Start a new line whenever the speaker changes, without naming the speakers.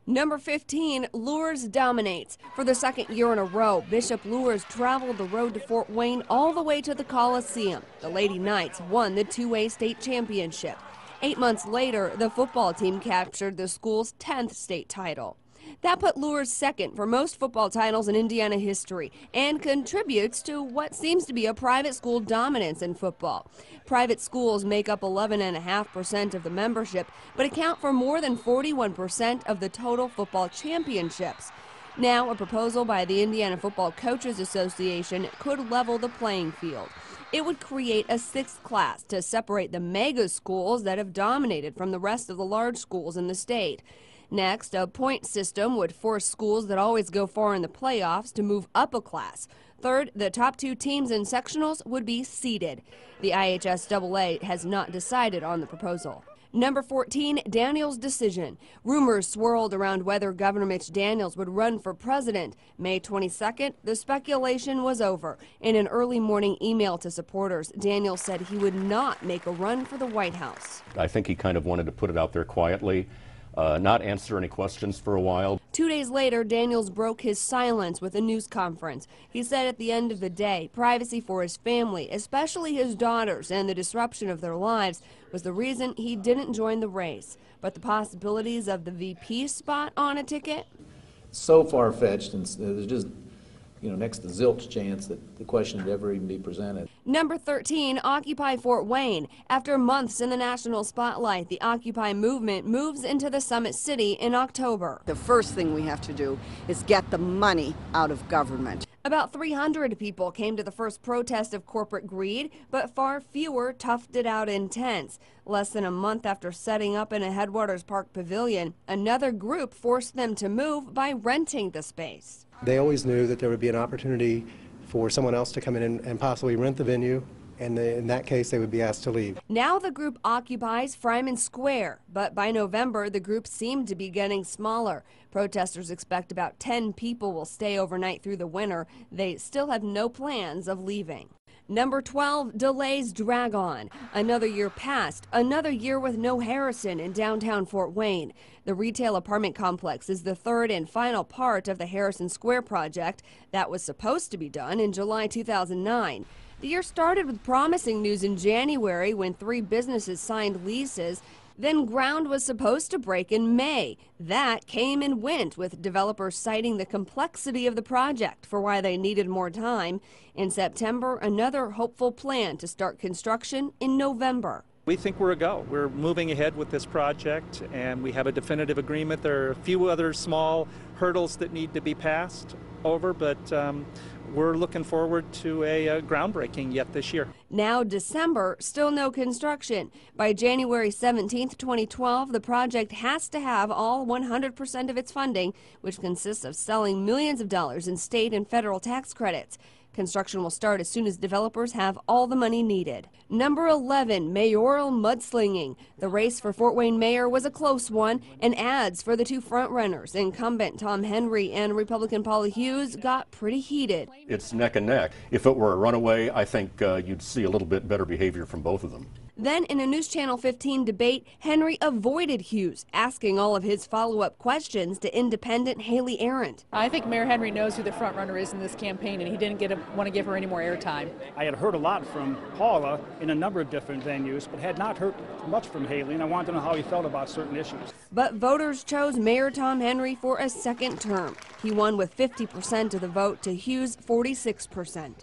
Number 15, Luers dominates. For the second year in a row, Bishop Luers traveled the road to Fort Wayne all the way to the Coliseum. The Lady Knights won the 2A state championship. 8 months later, the football team captured the school's 10th state title. That put Luers second for most football titles in Indiana history and contributes to what seems to be a private school dominance in football. Private schools make up 11.5% of the membership, but account for more than 41% of the total football championships. Now, a proposal by the Indiana Football Coaches Association could level the playing field. It would create a sixth class to separate the mega schools that have dominated from the rest of the large schools in the state. Next, a point system would force schools that always go far in the playoffs to move up a class. Third, the top 2 teams in sectionals would be seeded. The IHSAA has not decided on the proposal. Number 14, Daniels' decision. Rumors swirled around whether Governor Mitch Daniels would run for president. May 22nd, the speculation was over. In an early morning email to supporters, Daniels said he would not make a run for the White House.
I think he kind of wanted to put it out there quietly. Not answer any questions for a while.
2 days later, Daniels broke his silence with a news conference. He said at the end of the day, privacy for his family, especially his daughters, and the disruption of their lives was the reason he didn't join the race. But the possibilities of the VP spot on a ticket?
So far-fetched, and there's just, next to zilch chance that the question would ever even be presented.
Number 13, Occupy Fort Wayne. After months in the national spotlight, the Occupy movement moves into the Summit City in October.
The first thing we have to do is get the money out of government.
About 300 people came to the first protest of corporate greed, but far fewer toughed it out in tents. Less than a month after setting up in a Headwaters Park pavilion, another group forced them to move by renting the space.
They always knew that there would be an opportunity for someone else to come in and possibly rent the venue, and in that case they would be asked to leave.
Now the group occupies Fryman Square, but by November the group seemed to be getting smaller. Protesters expect about 10 people will stay overnight through the winter. They still have no plans of leaving. Number 12, delays drag on. Another year passed, another year with no Harrison in downtown Fort Wayne. The retail apartment complex is the third and final part of the Harrison Square project that was supposed to be done in July 2009. The year started with promising news in January when 3 businesses signed leases. Then ground was supposed to break in May. That came and went, with developers citing the complexity of the project for why they needed more time. In September, another hopeful plan to start construction in November.
We think we're a go. We're moving ahead with this project, and we have a definitive agreement. There are a few other small hurdles that need to be passed over, but we're looking forward to a groundbreaking yet this year.
Now December, still no construction. By January 17, 2012, the project has to have all 100% of its funding, which consists of selling millions of dollars in state and federal tax credits. Construction will start as soon as developers have all the money needed. Number 11, mayoral mudslinging. The race for Fort Wayne mayor was a close one, and ads for the 2 frontrunners, incumbent Tom Henry and Republican Paula Hughes, got pretty heated.
It's neck and neck. If it were a runaway, I think you'd see a little bit better behavior from both of them.
Then in a NewsChannel 15 debate, Henry avoided Hughes, asking all of his follow-up questions to independent Haley Arendt.
I think Mayor Henry knows who the front runner is in this campaign, and he didn't want to give her any more airtime.
I had heard a lot from Paula in a number of different venues, but had not heard much from Haley, and I wanted to know how he felt about certain issues.
But voters chose Mayor Tom Henry for a second term. He won with 50% of the vote to Hughes' 46%.